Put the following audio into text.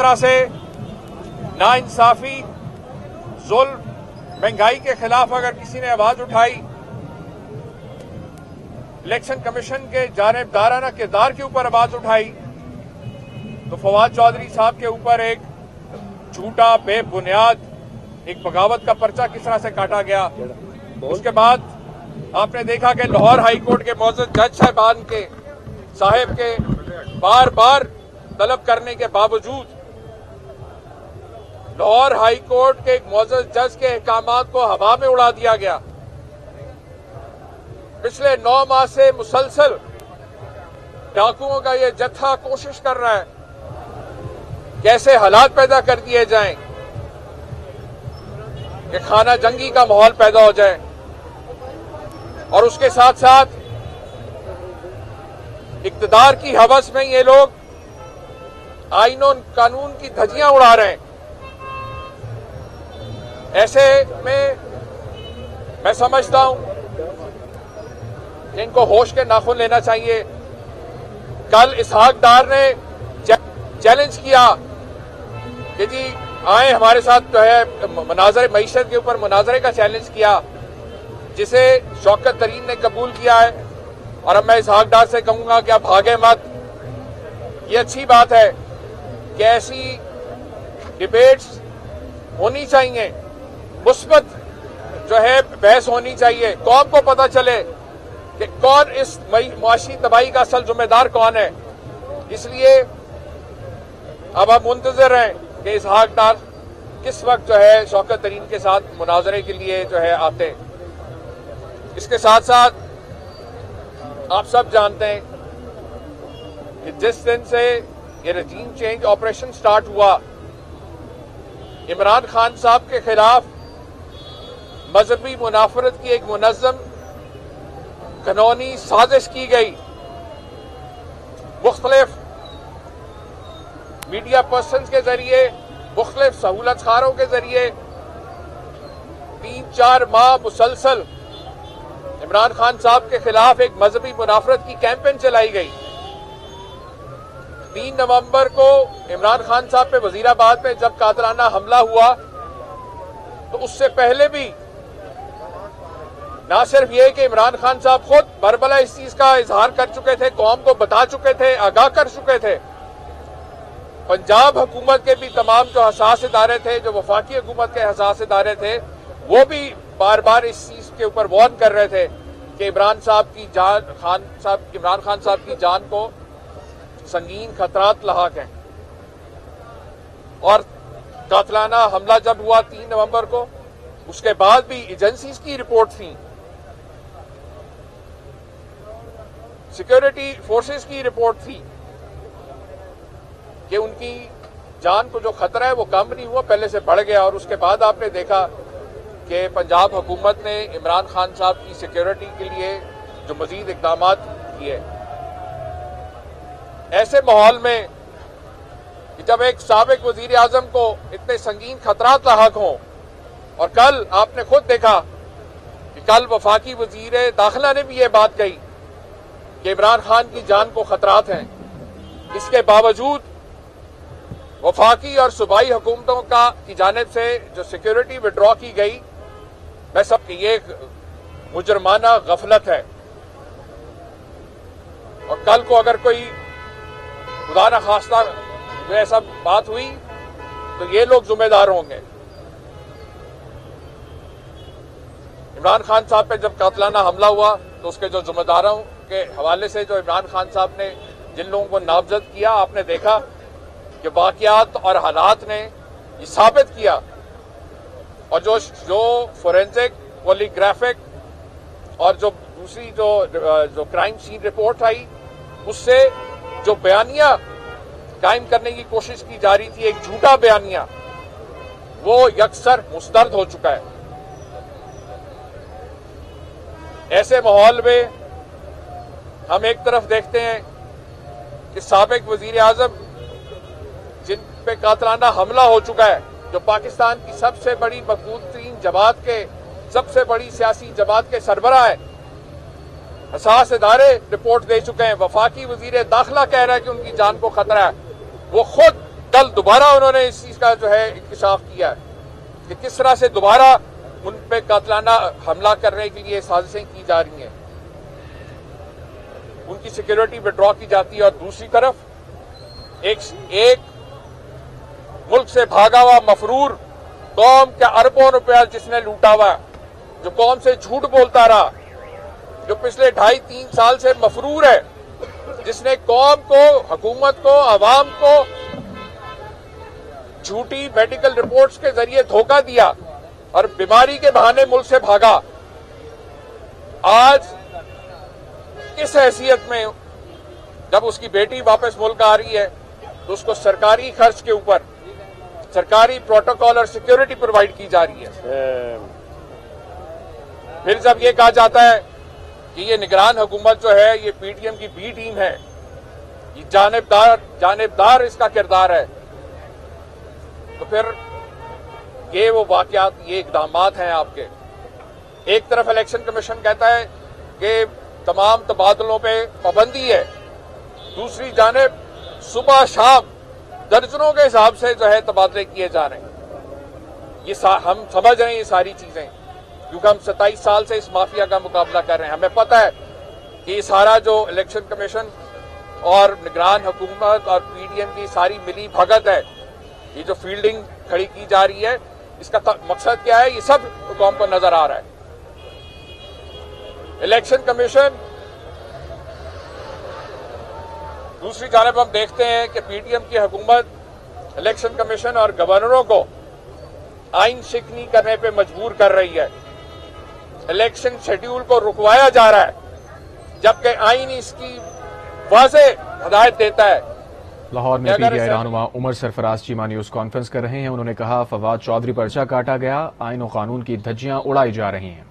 तरह से नाइंसाफी, जुल्म, महंगाई के खिलाफ अगर किसी ने आवाज उठाई, इलेक्शन कमीशन के जानिबदाराना किरदार के ऊपर आवाज उठाई, तो फवाद चौधरी साहब के ऊपर एक झूठा बेबुनियाद एक बगावत का पर्चा किस तरह से काटा गया। उसके बाद आपने देखा कि लाहौर हाई कोर्ट के मौजूद जज साहब के बार बार तलब करने के बावजूद लाहौर हाई कोर्ट के एक मौजूद जज के अहकामात को हवा में उड़ा दिया गया। पिछले 9 माह से मुसलसल डाकुओं का यह जत्था कोशिश कर रहा है कैसे हालात पैदा कर दिए जाएं कि खाना जंगी का माहौल पैदा हो जाए, और उसके साथ साथ इक्तदार की हवस में ये लोग आईन और कानून की धज्जियां उड़ा रहे हैं। ऐसे में मैं समझता हूं कि इनको होश के नाखून लेना चाहिए। कल इसहाक डार ने चैलेंज किया कि जी आए हमारे साथ जो है मुनाजरे मईशत के ऊपर मुनाजरे का चैलेंज किया, जिसे शौकत तरीन ने कबूल किया है। और अब मैं इसहाक डार से कहूंगा कि आप भागे मत। ये अच्छी बात है कि ऐसी डिबेट्स होनी चाहिए, मुस्बत जो है बहस होनी चाहिए, कौम को पता चले कि कौन इस मुआशी तबाही का असल जिम्मेदार कौन है। इसलिए अब आप मुंतजर हैं कि इसहाक डार किस वक्त जो है शौकत तरीन के साथ मुनाजरे के लिए जो है आते हैं। इसके साथ साथ आप सब जानते हैं कि जिस दिन से ये रजीम चेंज ऑपरेशन स्टार्ट हुआ, इमरान खान साहब के खिलाफ मजहबी मुनाफरत की एक मुनज़्ज़म कानूनी साजिश की गई। मुख्तलिफ मीडिया पर्सन के जरिए, मुख्तलिफ सहूलतखारों के जरिए 3-4 माह मुसलसल इमरान खान साहब के खिलाफ एक मजहबी मुनाफरत की कैंपेन चलाई गई। 3 नवंबर को इमरान खान साहब पे वजीराबाद में जब कातलाना हमला हुआ, तो उससे पहले भी ना सिर्फ ये कि इमरान खान साहब खुद बरबला इस चीज का इजहार कर चुके थे, कौम को बता चुके थे, आगाह कर चुके थे, पंजाब हुकूमत के भी तमाम जो हसास इदारे थे, जो वफाकी हुकूमत के हसास इदारे थे, वो भी बार बार इस चीज के ऊपर वार्न कर रहे थे कि इमरान खान साहब की जान को संगीन खतरात लाहक हैं। और कातलाना हमला जब हुआ 3 नवंबर को, उसके बाद भी एजेंसीज की रिपोर्ट थी, सिक्योरिटी फोर्सेस की रिपोर्ट थी कि उनकी जान को जो खतरा है वो कम नहीं हुआ, पहले से बढ़ गया। और उसके बाद आपने देखा कि पंजाब हुकूमत ने इमरान खान साहब की सिक्योरिटी के लिए जो मजीद इकदाम किए। ऐसे माहौल में जब एक साबिक वजीर आजम को इतने संगीन खतरात लाहक हों, और कल आपने खुद देखा कि कल वफाकी वजीर दाखिला ने भी ये बात कही कि इमरान खान की जान को खतरात हैं, इसके बावजूद वफाकी और सूबाई हुकूमतों की जानिब से जो सिक्योरिटी विड्रॉ की गई, मैं सब की ये मुजरमाना गफलत है। और कल को अगर कोई खुदा न खास्ता ऐसा बात हुई तो ये लोग जिम्मेदार होंगे। इमरान खान साहब पे जब कातलाना हमला हुआ तो उसके जो जिम्मेदारों के हवाले से जो इमरान खान साहब ने जिन लोगों को नामजद किया, आपने देखा कि वाकयात और हालात ने ये साबित किया। और जो फोरेंसिक, पॉलीग्राफिक और जो दूसरी जो क्राइम सीन रिपोर्ट आई, उससे जो बयानिया कायम करने की कोशिश की जा रही थी, एक झूठा बयानिया, वो यकसर मुस्तरद हो चुका है। ऐसे माहौल में हम एक तरफ देखते हैं कि साबिक वजीर आजम जिन पे कातलाना हमला हो चुका है, जो पाकिस्तान की सबसे बड़ी मकबूल तरीन जमात के, सबसे बड़ी सियासी जमात के सरबराह है, हसास इदारे रिपोर्ट दे चुके हैं, वफाकी वजीर दाखिला कह रहा है कि उनकी जान को खतरा है, वो खुद कल दोबारा उन्होंने इस चीज का जो है इंकशाफ किया है कि किस तरह से दोबारा उन पे कातलाना हमला करने के लिए साजिशें की जा रही हैं, उनकी सिक्योरिटी विड्रॉ की जाती है और दूसरी तरफ एक मुल्क से भागा हुआ मफरूर कौम का अरबों रुपया जिसने लूटा हुआ, जो कौम से झूठ बोलता रहा, जो पिछले 2.5-3 साल से मफरूर है, जिसने कौम को, हुकूमत को, आवाम को झूठी मेडिकल रिपोर्ट्स के जरिए धोखा दिया और बीमारी के बहाने मुल्क से भागा, आज इस हैसियत में जब उसकी बेटी वापस मुल्क आ रही है तो उसको सरकारी खर्च के ऊपर सरकारी प्रोटोकॉल और सिक्योरिटी प्रोवाइड की जा रही है। फिर जब ये कहा जाता है कि ये निगरान हुकूमत जो है ये पीटीएम की बी टीम है, ये जानिबदार इसका किरदार है, तो फिर ये वो वाकयात, ये इकदामात हैं आपके। एक तरफ इलेक्शन कमीशन कहता है कि तमाम तबादलों पे पाबंदी है, दूसरी जानिब सुबह शाम दर्जनों के हिसाब से जो है तबादले किए जा रहे हैं। ये हम समझ रहे हैं ये सारी चीजें, क्योंकि हम 27 साल से इस माफिया का मुकाबला कर रहे हैं। हमें पता है कि ये सारा जो इलेक्शन कमीशन और निगरान हुकूमत और पीडीएम की सारी मिली भगत है, ये जो फील्डिंग खड़ी की जा रही है, इसका मकसद क्या है, ये सब कौम को नजर आ रहा है। इलेक्शन कमीशन, दूसरी जानब हम देखते हैं कि पीटीएम की हुकूमत इलेक्शन कमीशन और गवर्नरों को आइन शिकनी करने पे मजबूर कर रही है। इलेक्शन शेड्यूल को रुकवाया जा रहा है, जबकि आइन इसकी वाज़ेह हिदायत देता है। लाहौर में पीटीआई रहनुमा उमर सरफराज चीमा न्यूज कॉन्फ्रेंस कर रहे हैं। उन्होंने कहा फवाद चौधरी पर्चा काटा गया, आइन और कानून की धज्जियां उड़ाई जा रही हैं।